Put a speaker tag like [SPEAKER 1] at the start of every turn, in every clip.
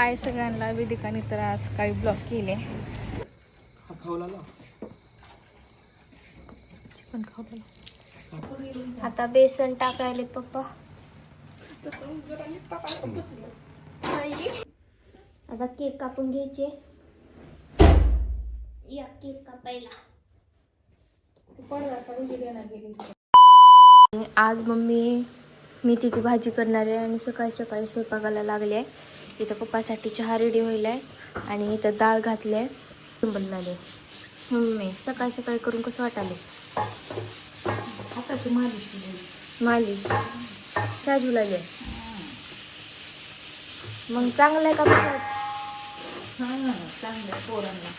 [SPEAKER 1] हाय सगळ्यांना, वेदिकाने तर आज सकाळी ब्लॉग केले. चिकन खावला.
[SPEAKER 2] आता बेसन टाकायले पप्पा. आता केक कापून घ्यायचे. या केक कापायला. आज मम्मी मेथीची भाजी करणार आहे आणि सकाळी सकाळी स्वयंपाकाला लागले आहे. इथं पप्पासाठी चहा रेडी होईल आहे आणि इथं डाळ घातली आहे. बनवले मम्मी सकाळी सकाळी करून कसं वाटाले.
[SPEAKER 1] हाताची
[SPEAKER 2] मालिश चहा झुलाले मग चांगलं आहे का पप्पा?
[SPEAKER 1] चांगलं पोरांना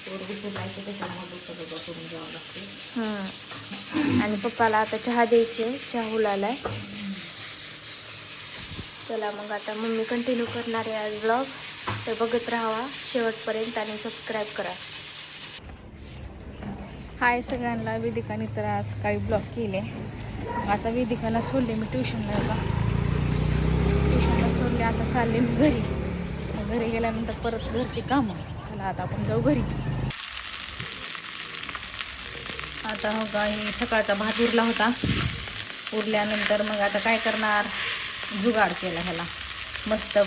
[SPEAKER 1] पोर उचलायचं त्याच्यामध्ये सगळं करून द्यावं लागते.
[SPEAKER 2] आणि पप्पाला आता चहा द्यायचे. चहा हुलालाय. चला मग आता मम्मी कंटिन्यू करणार आहे आज ब्लॉग. तर बघत राहावा शेवटपर्यंत आणि सबस्क्राईब करा.
[SPEAKER 1] हाय सगळ्यांना, वेदिकाने तर आज सकाळी ब्लॉग केले. आता वेदिकाला सोडले मी ट्युशनला. ट्युशनला सोडले. आता चालले मी घरी. घरी गेल्यानंतर परत घरची कामं. चला आता आपण जाऊ घरी. आता हो का सकाळचा भात उरला होता. उरल्यानंतर मग आता काय करणार, जुगाड केला ह्याला. मस्त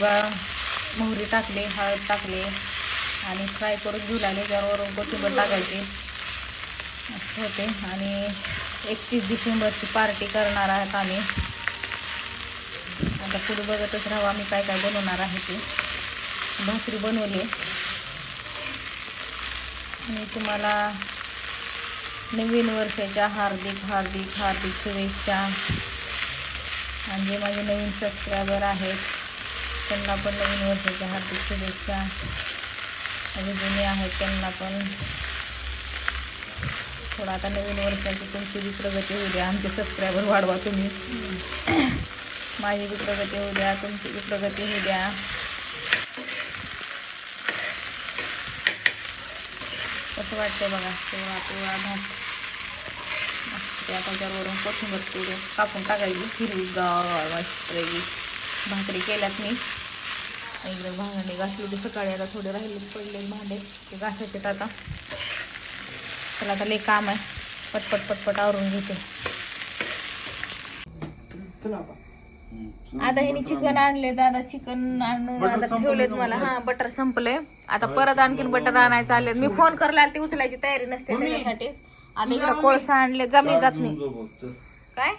[SPEAKER 1] मोहरी टाकली, हळद टाकली आणि फ्राय करून झुलाले. त्यावरून कोथिंबीर टाकायची मस्त होते. आणि 31 डिसेंबरची पार्टी करणार आहात आम्ही. आता पुढे बघतच राहू आम्ही काय काय बनवणार आहे ते. भाकरी बनवली आणि तुम्हाला नवीन वर्षाच्या हार्दिक हार्दिक हार्दिक शुभेच्छा. आणि जे माझे नवीन सबस्क्रायबर आहेत त्यांना पण नवीन वर्षाच्या हार्दिक शुभेच्छा. आणि जुने आहेत त्यांना पण थोडं आता नवीन वर्षाची तुमची बी प्रगती होऊ द्या. आमचे सबस्क्रायबर वाढवा तुम्ही. माझी बी प्रगती होऊ द्या, तुमची बी प्रगती होऊ द्या. कसं वाटतंय बघा तेव्हा पोळा भात. त्या त्याच्यावरून कोथिंबीर तोडून कापून टाकायची. हिरवी मस्त भाकरी केल्यात मी. एकदम भांडे घासली होती सकाळी. आता थोडे राहिले पडले भांडे ते घासायचे. आता चला आता लई काम आहे. पटपट पटपट आवरून घेते. आता ह्यानी चिकन आणले. आता चिकन आणून आता ठेवलेत मला. बटर संपलंय. आता परत आणखीन बटर आणायचं आले. मी फोन करायला ती उचलायची तयारी नसते त्याच्यासाठीच. आता इकडं कोळसा आणले. जमीन जात नाही काय.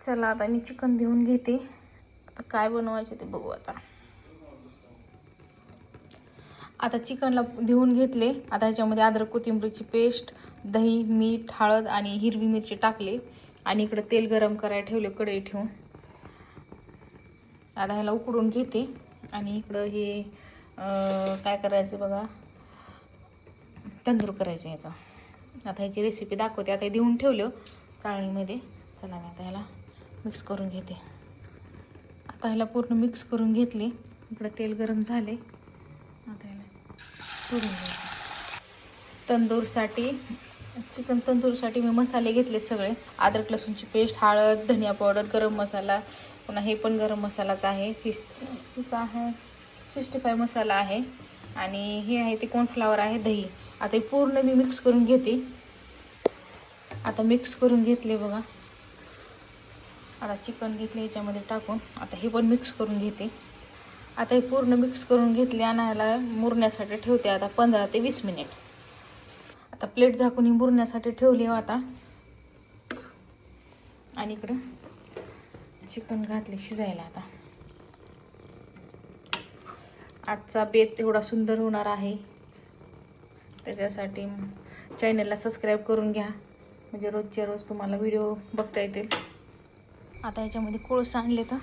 [SPEAKER 1] चला आता मी चिकन देऊन घेते. आता काय बनवायचे ते बघू. आता चिकनला धुवून घेतले. आता ह्याच्यामध्ये अद्रक कोथिंबीरची पेस्ट, दही, मीठ, हळद आणि हिरवी मिरची टाकली. आणि इकडे तेल गरम करायला ठेवले कढई ठेवून. आता ह्याला उकडून घेते. आणि इकडं हे काय करायचं बघा, तंदूर करायचं याचा. आता ह्याची रेसिपी दाखवते. आता हे देऊन ठेवलं चाळणीमध्ये. चला मी आता ह्याला मिक्स करून घेते. आता ह्याला पूर्ण मिक्स करून घेतले. इकडं तेल गरम झाले. आता ह्याला करून घ्यायचं. तंदूरसाठी चिकन तंदूरसाठी मी मसाले घेतले सगळे. अद्रक लसूणची पेस्ट, हळद, धनिया पावडर, गरम मसाला, पुन्हा हे पण गरम मसालाच आहे. आहे 65 मसाला आहे. आणि हे आहे ते कॉर्नफ्लॉवर आहे, दही. आता हे पूर्ण मी मिक्स करून घेते. आता मिक्स करून घेतले बघा. आता चिकन घेतले ह्याच्यामध्ये टाकून. आता हे पण मिक्स करून घेते. आता हे पूर्ण मिक्स करून घेतले आणि ह्याला मुरण्यासाठी ठेवते आता 15 ते 20 मिनिट. आता प्लेट झाकून ही मुरण्यासाठी ठेवली आता. आणि इकडं चिकन घातले शिजायला. आता आजचा बेत एवढा सुंदर होणार आहे. त्याच्यासाठी चॅनलला सबस्क्राईब करून घ्या, म्हणजे रोजच्या रोज तुम्हाला व्हिडिओ बघता येतील. आता याच्यामध्ये कोळसा आणले तर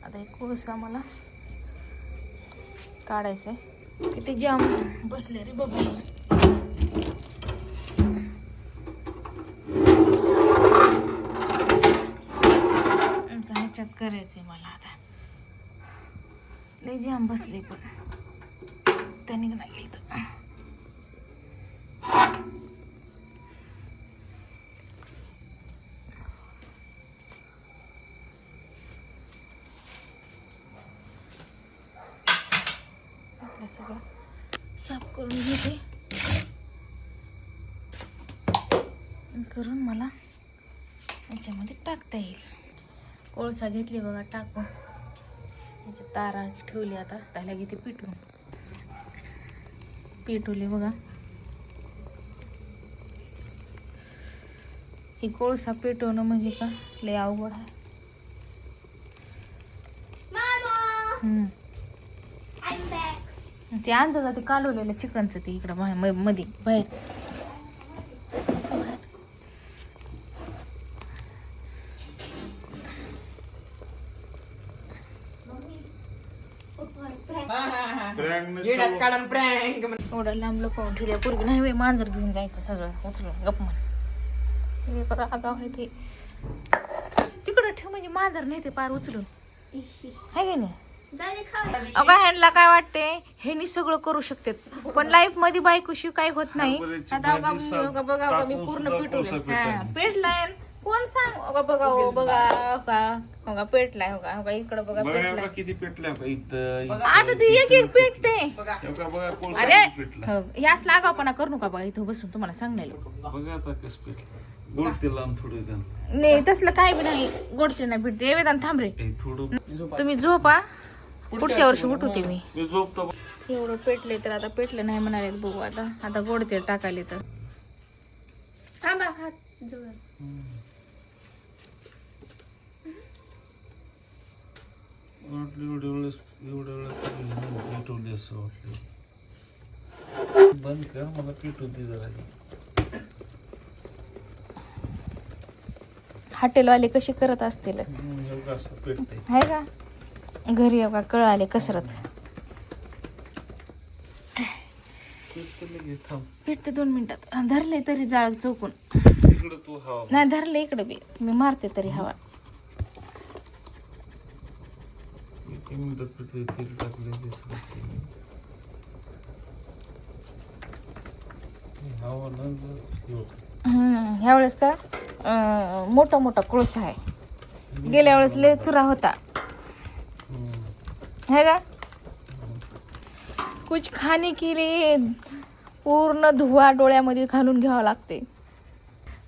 [SPEAKER 1] आता हे कोळसा मला काढायचं आहे. किती जाम बसले रे बाबा. ह्याच्यात करायचंय मला. आता लय जाम बसले पण त्याने नाही गेलं. सगळं साफ करून घेते करून मला याच्यामध्ये टाकता येईल. कोळसा घेतली बघा टाकून, याची तारा ठेवली. आता त्याला घेते पिटवली बघा. ही कोळसा पेटवणं म्हणजे का लय अवघड आहे. ते आणलं जाते कालवलेलं चिकनचं ते इकडं मध्ये बाहेर. एवढं लांब लपवून ठेवल्या पूर्वी नाही बाई, मांजर घेऊन जायचं सगळं उचलून गप म्हण. एक रागाव आहे ते तिकडं ठेव म्हणजे मांजर नाही ते पार उचलून आहे का नाही. अगं ह्यांना काय वाटते ह्यांनी सगळं करू शकते, पण लाईफ मध्ये बायकोशी काही होत नाही. आता बघा मी पूर्ण पेटवले. पेटलाय कोण सांग. बघा पेटलाय. बघा इकडं बघा पेटलाय
[SPEAKER 3] किती पेटल्या.
[SPEAKER 1] आता ते एक एक पेटते. अरे याच लागावपणा करू नका बघा इथं बसून तुम्हाला सांगण्याला.
[SPEAKER 3] बघा आता कसं पेटलं. गोडते लावून थोडं
[SPEAKER 1] नाही तसलं काय बी नाही. गोडते नाही भेटते. वेदांत थांब रे,
[SPEAKER 3] थोडं
[SPEAKER 1] तुम्ही झोपा, पुढच्या वर्षी उठवते मी.
[SPEAKER 3] झोपतो.
[SPEAKER 1] एवढं पेटले तर आता पेटलं नाही म्हणाले बघू. आता गोड तेल टाकायले तर
[SPEAKER 2] थांबा हात जोड.
[SPEAKER 3] एवढ्या वेळेस पेटवली असं वाटलं. बंद कर, मला पेटू दे जरा.
[SPEAKER 1] हॉटेलवाले कशी करत असतील
[SPEAKER 3] असं पेटते
[SPEAKER 1] आहे का. घरी बघा कळ आले कसरत. पेटते 2 मिनिटात. धरले तरी जाळ चौकून.
[SPEAKER 3] इकडे तू हवा
[SPEAKER 1] नाही धरले इकडे बी मी मारते तरी हवा.
[SPEAKER 3] किती मिनिटात पेटते. तेल टाकले दिसत हवा ना.
[SPEAKER 1] ह्या वेळेस का मोठा मोठा कोळसा आहे. गेल्या वेळेस लय चुरा होता है का. कुछ खाने के लिए पूर्ण धुवा डोळ्यामध्ये घालून घ्यावं लागते.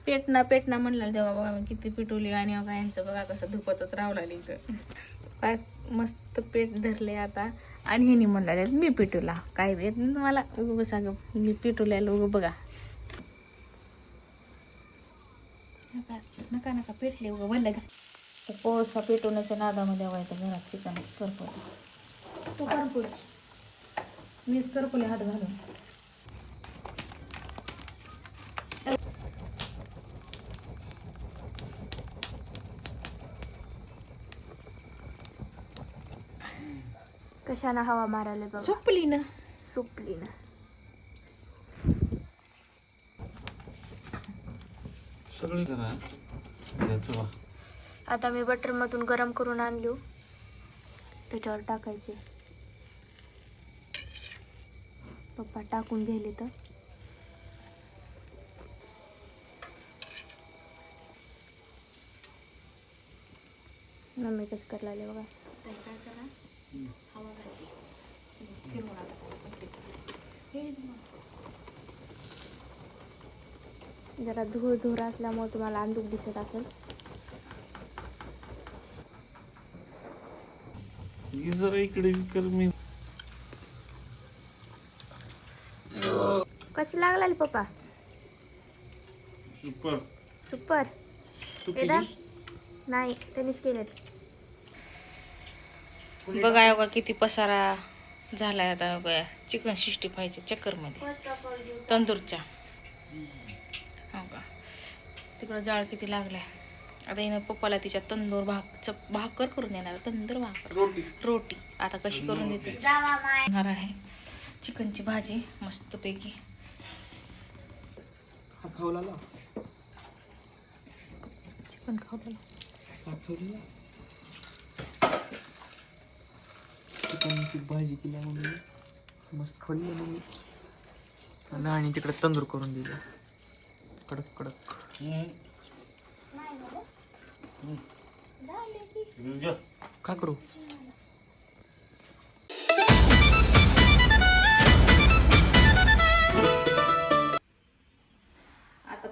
[SPEAKER 1] पेटना म्हणलं तेव्हा बघा मी किती पेटवली. आणि बघा यांचं बघा कसं धुपतच राहू इथं. काय मस्त पेट धरले आता. आणि ह्यानी म्हणलं मी पेटवला काय येत मला उगं सांग मी पेटवल्याला उगं बघा. नका पेटले उगं म्हणलं का. कोळसा पेटवण्याच्या नादामध्ये व्हायचं घरात चिकन करपवलं. तू करपुले मीच करपुले हात घालून.
[SPEAKER 2] कशाला हवा मारायला बघा.
[SPEAKER 1] सुपली ना
[SPEAKER 3] सगळी करा त्याचं बा.
[SPEAKER 2] आता मी बटर मधून गरम करून आणलो, त्याच्यावर टाकायचे. पप्पा टाकून गेले तर मम्मी कसं करायला लागले बघा.
[SPEAKER 1] काय करा हवा घालते
[SPEAKER 2] जरा धूळ धूर असल्यामुळे तुम्हाला अंधूक दिसत असेल.
[SPEAKER 3] जरा इकडे कर. मी
[SPEAKER 2] कशी लागला पप्पा.
[SPEAKER 3] Super
[SPEAKER 2] super. नाही त्यांनीच केलेत.
[SPEAKER 1] बघा बघा किती पसारा झालाय आता बघा चिकन 65च्या चक्करमध्ये तंदूरच्या. हो का तिकडं जाळ किती लागलाय. आता हिनं पप्पाला तिच्या तंदूर भाकर करून देणार. तंदूर भाकर रोटी आता कशी करून देते आहे. चिकनची भाजी मस्तपैकी. चिकन खावलेलं
[SPEAKER 4] चिकनची भाजी केली मम्मी मस्त खाल्ली मम्मी. आणि तिकडे तंदूर करून दिली कडक कडक. काय करू.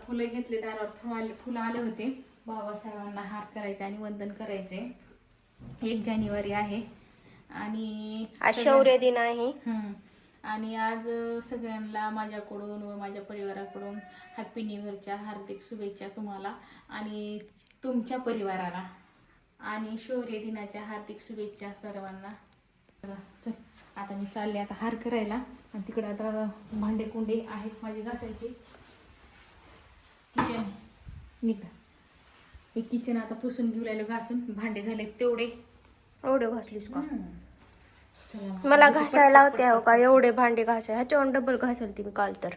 [SPEAKER 1] फुलं घेतले, दारावर फुलं आले होते. बाबासाहेबांना हार करायचे आणि वंदन करायचे. 1 जानेवारी आहे आणि
[SPEAKER 2] आज शौर्य दिन आहे.
[SPEAKER 1] आणि आज सगळ्यांना माझ्याकडून व माझ्या परिवाराकडून हॅपी न्यू इयरच्या हार्दिक शुभेच्छा तुम्हाला आणि तुमच्या परिवाराला, आणि शौर्य दिनाच्या हार्दिक शुभेच्छा सर्वांना. चल आता मी चालले आता हार करायला, आणि तिकडे आता भांडे कुंडे आहेत माझे घासायचे. किचन निघा, हे किचन आता पुसून घेऊ लागलं घासून. भांडे झाले तेवढे.
[SPEAKER 2] एवढे घासलीस का?
[SPEAKER 1] चला ना.
[SPEAKER 2] मला घासायला होते हो का एवढे भांडे घासाय, ह्याच्यावर डबल घासल ती मी काल तर.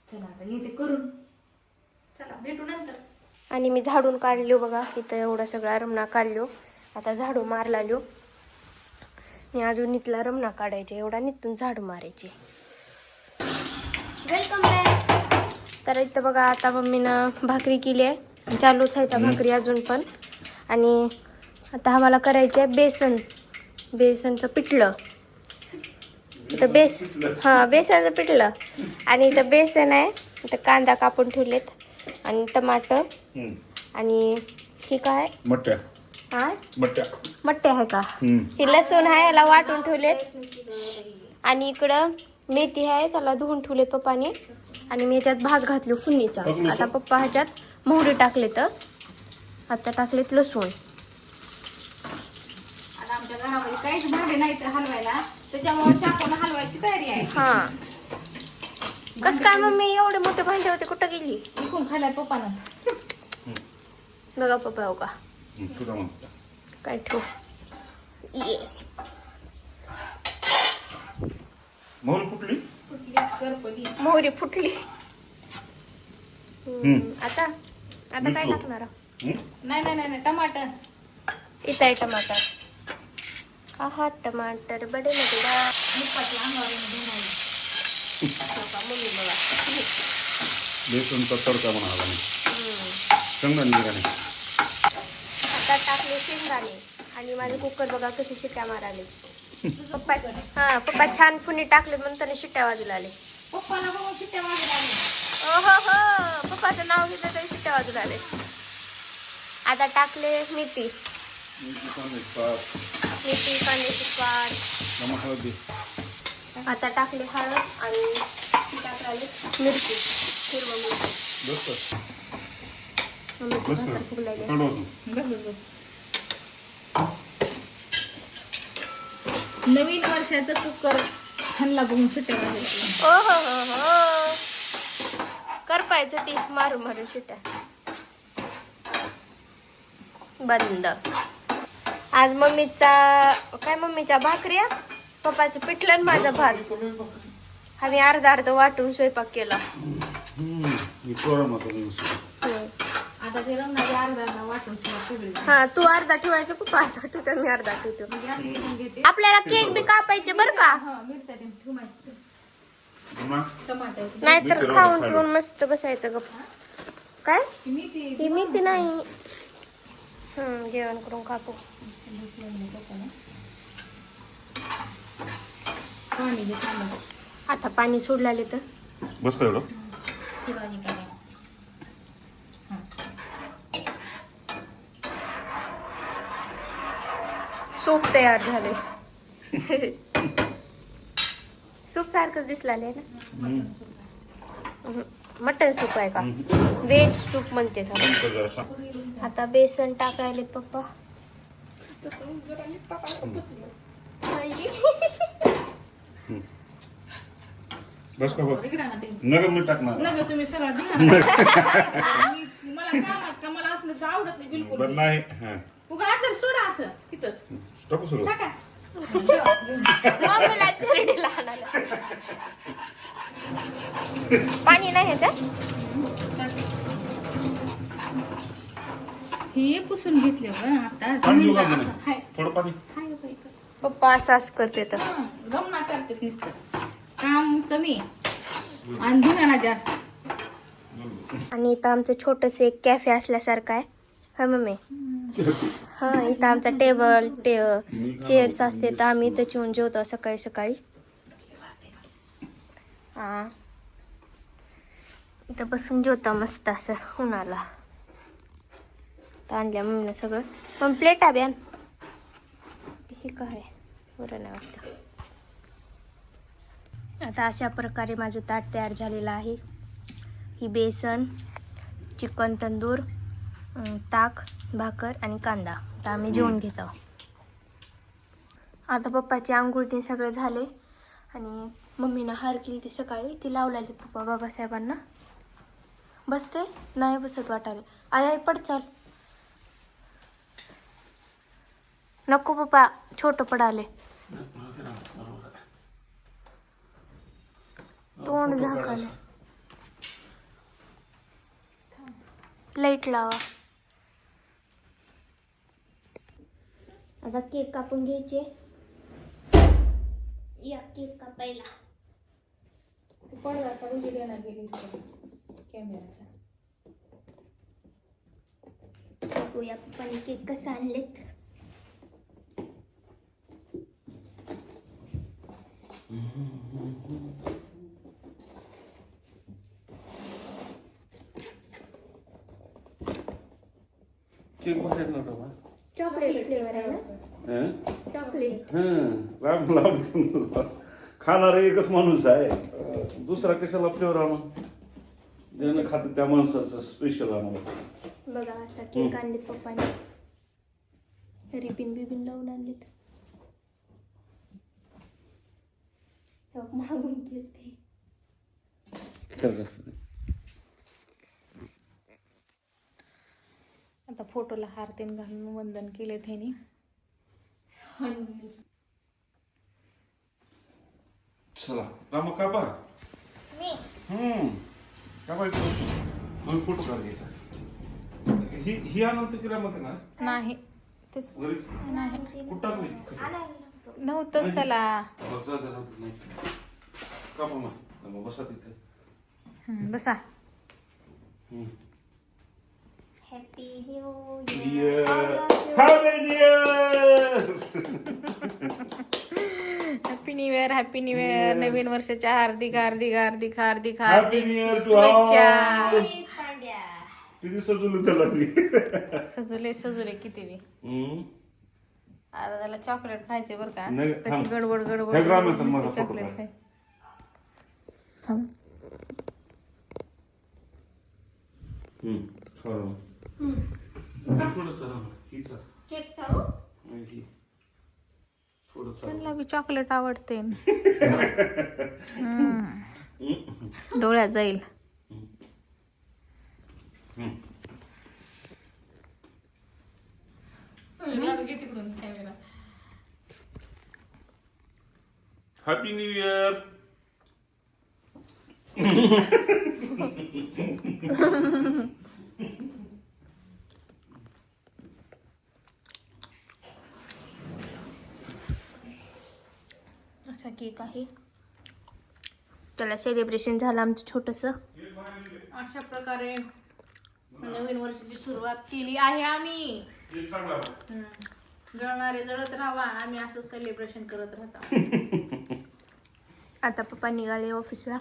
[SPEAKER 1] चला आता येते करून. चला भेटू नंतर.
[SPEAKER 2] आणि मी झाडून काढलो बघा, इथं एवढा सगळा रमणा काढलो. आता झाडू मारला लो. मी अजून इथला रमणा काढायचे, एवढा निघून झाडू मारायचे. Welcome back. तर इथं बघा आता मम्मीनं भाकरी केली आहे, चालूच आहे त्या भाकरी अजून पण. आणि आता आम्हाला करायचं आहे बेसनचं पिठलं. इथं बेसनचं पिठलं. आणि इथं बेसन आहे, इथं कांदा कापून ठेवलेत आणि टमाटर आणि ही काय
[SPEAKER 3] मट्ट्या
[SPEAKER 2] हा
[SPEAKER 3] मट्ट्या
[SPEAKER 2] आहे का? ही लसूण आहे, याला वाटून ठेवलेत. आणि इकडं मेथी आहे, त्याला धुवून ठेवलेत पप्पाने. आणि मी याच्यात भात घातलो फुन्नीचा. आता पप्पा ह्याच्यात मोहरी टाकले, तर आता टाकलेत लसूण.
[SPEAKER 1] आता आमच्या घरामध्ये काहीच भांडे नाही तर हलवायला, त्याच्यामुळे चाकून हलवायची तयारी आहे.
[SPEAKER 2] हा कस काय मम्मी एवढे मोठे भांडे होते, कुठं गेली?
[SPEAKER 1] इकून खाल्लाय पप्पानं.
[SPEAKER 2] बघा पप्पा हो का
[SPEAKER 3] तुला म्हणता
[SPEAKER 2] काय ठेवू. ये
[SPEAKER 3] मोहरी कुठली
[SPEAKER 1] करपली.
[SPEAKER 2] मोहरी फुटली. आता आता काय टाकणार?
[SPEAKER 1] नाही टमाटर.
[SPEAKER 2] इथं आहे टमाटर. हा टमाटर बडे मध्ये
[SPEAKER 1] मुप्पाच्या अंगावर धुवून.
[SPEAKER 2] मम्मी बघा.
[SPEAKER 3] बेसनचा तडका म्हणाला नाही शेंगदाणे बिर्याणी.
[SPEAKER 2] आता टाकले शेंगदाणे आणि माझे कुकर बघा कशी शिट्ट्या माराले. पप्पा छान फुनी टाकले म्हणून त्याने शिट्ट्या वाजूला आले.
[SPEAKER 1] पप्पाला बघून शिट्ट्या वाजत आली.
[SPEAKER 2] हो पप्पाचं नाव घेतलं तरी शिट्ट्या वाजूला आले. आता टाकले मेथी कांद्याची पात.
[SPEAKER 3] हळदी.
[SPEAKER 2] आता टाकले हळद आणि टाकले मिरची, हिरवा मिरची. फुगलायले.
[SPEAKER 1] नवीन वर्षाचं कुकर खाल्ला बघून शिट्ट्या वाजत.
[SPEAKER 2] हो करपायचं ती मारून शिट्ट्या. बंद. आज मम्मीच्या भाकऱ्या, पप्पाचं पिठलं आणि माझा भात. आम्ही अर्धा वाटून स्वयंपाक केला.
[SPEAKER 1] आता ते रंगाचे अर्धा वाटून ठेवा सगळे.
[SPEAKER 2] हा तू अर्धा ठेवायचं, पप्पा अर्धा ठेवतो, मी अर्धा ठेवतो.
[SPEAKER 1] गॅस पेटून घेते.
[SPEAKER 2] आपल्याला केक बी कापायचे बरं का,
[SPEAKER 1] मिरच्या ठेवायचं. टमाटर
[SPEAKER 2] नाहीतर खाऊन पिऊन मस्त बसायचं गप. काय
[SPEAKER 1] मेथी
[SPEAKER 2] ही मेथी नाही. जेवण करून खातो.
[SPEAKER 1] पाणी घे चांगलं.
[SPEAKER 2] आता पाणी सोडलाले तर
[SPEAKER 3] बस काय एवढं
[SPEAKER 1] थोडं हे करा.
[SPEAKER 2] सूप तयार झाले. सूप सारखंच दिसलाले ना. मटन सूप आहे का? व्हेज सूप म्हणते का? आता बेसन टाकायले पप्पा.
[SPEAKER 3] बस का बघ
[SPEAKER 1] इकडं ना ते.
[SPEAKER 3] नगर मी टाकणार
[SPEAKER 1] नका तुम्ही सगळं दिला. मला कामात का मला असलं तर आवडत नाही बिलकुल.
[SPEAKER 3] बरं नाही हा
[SPEAKER 1] उगा हातात सोडा असं तिथं
[SPEAKER 3] टाकू सुरू
[SPEAKER 1] टाका.
[SPEAKER 2] मम्मीला चरडीला आणायला. पाणी नाही ह्याच्यात.
[SPEAKER 1] हे पुसून घेतले आता.
[SPEAKER 3] पाणी देऊ का
[SPEAKER 1] असं
[SPEAKER 3] म्हणे?
[SPEAKER 1] हाय.
[SPEAKER 3] थोडं पाणी
[SPEAKER 1] हाय बाई का.
[SPEAKER 2] पप्पा असं करते तर.
[SPEAKER 1] गमना करते नुसतं. काम कमी आणि धुण्याला जास्त.
[SPEAKER 2] आणि इथं आमचं छोटस एक कॅफे असल्यासारखं आहे. हा मम्मी. हा इथं आमचा टेबल चेअर्स असते, तर आम्ही इथं येऊन जेवतो सकाळी. हा इथं बसून जेवता मस्त असं उन्हाला. तर आणल्या मम्मीनं सगळं. पण प्लेट आण. हे काय बरं नाही वाटतं. आता अशा प्रकारे माझं ताट तयार झालेलं आहे. ही बेसन, चिकन तंदूर, ताक, भाकर आणि कांदा. तर आम्ही जेवून घेत आहोत. आता पप्पाची आंघोळ ते सगळं झाले आणि मम्मीनं हार केली ती सकाळी. ती लावलेली पप्पा बाबासाहेबांना. बसते नाही बसत वाटायला. आई पड चाल. नको पप्पा छोटं पडाले. तोंड झाकाले. लाईट लावा. आता केक कापून घ्यायचे. या केक कापायला.
[SPEAKER 1] पडदा काढून गेली कॅमेराचा.
[SPEAKER 2] बघूया पप्पाने केक कसं आणलेत.
[SPEAKER 3] केक बाहेर नव्हता बा.
[SPEAKER 2] चॉकलेट फ्लेवर आहे ना. चॉकलेट.
[SPEAKER 3] लावतो खाणारा एकच माणूस आहे, दुसरा कशाला फ्लेवर आणून ज्यानं खातं त्या माणसाचं स्पेशल आम्हाला.
[SPEAKER 2] बघा असा केक आणले पप्पाने. रिबिन बिबिन लावून आणलेत. मागून घेते.
[SPEAKER 1] आता फोटोला हार तेन घालून वंदन केले त्यांनी.
[SPEAKER 3] चला रामा कापा. फोटो काढायचा. ही आणवते की रामा ना.
[SPEAKER 1] नाही तेच
[SPEAKER 3] नाही कुठं टाकली
[SPEAKER 1] नव्हतंच त्याला.
[SPEAKER 3] नाही कापा मग बसा तिथे.
[SPEAKER 1] बसा.
[SPEAKER 2] Happy new
[SPEAKER 1] happy new year. Happy new year. नवीन वर्षाच्या हार्दिक हार्दिक हार्दिक हार्दिक हार्दिक शुभेच्छा.
[SPEAKER 3] किती सजवलं त्याला.
[SPEAKER 1] सजले किती बी. आता त्याला चॉकलेट खायचे बरं का.
[SPEAKER 3] नाही,
[SPEAKER 1] त्याची
[SPEAKER 3] थांब.
[SPEAKER 1] गडबड
[SPEAKER 3] हे ग्रामाचं मला
[SPEAKER 1] नुसतं
[SPEAKER 3] फोटो
[SPEAKER 1] चॉकलेट
[SPEAKER 3] काढ.
[SPEAKER 1] खाय. थांब.
[SPEAKER 3] थोडस
[SPEAKER 2] केक चालू.
[SPEAKER 1] त्यांना बी चॉकलेट आवडते. डोळ्यात जाईल.
[SPEAKER 3] Happy new year.
[SPEAKER 2] असा केक आहे. त्याला सेलिब्रेशन झालं आमचं छोटस.
[SPEAKER 1] अशा प्रकारे नवीन वर्षाची सुरुवात केली आहे आम्ही. जळणारे जळत राहावा. आम्ही असं सेलिब्रेशन करत राहतो.
[SPEAKER 2] आता पप्पा निघाले ऑफिसला.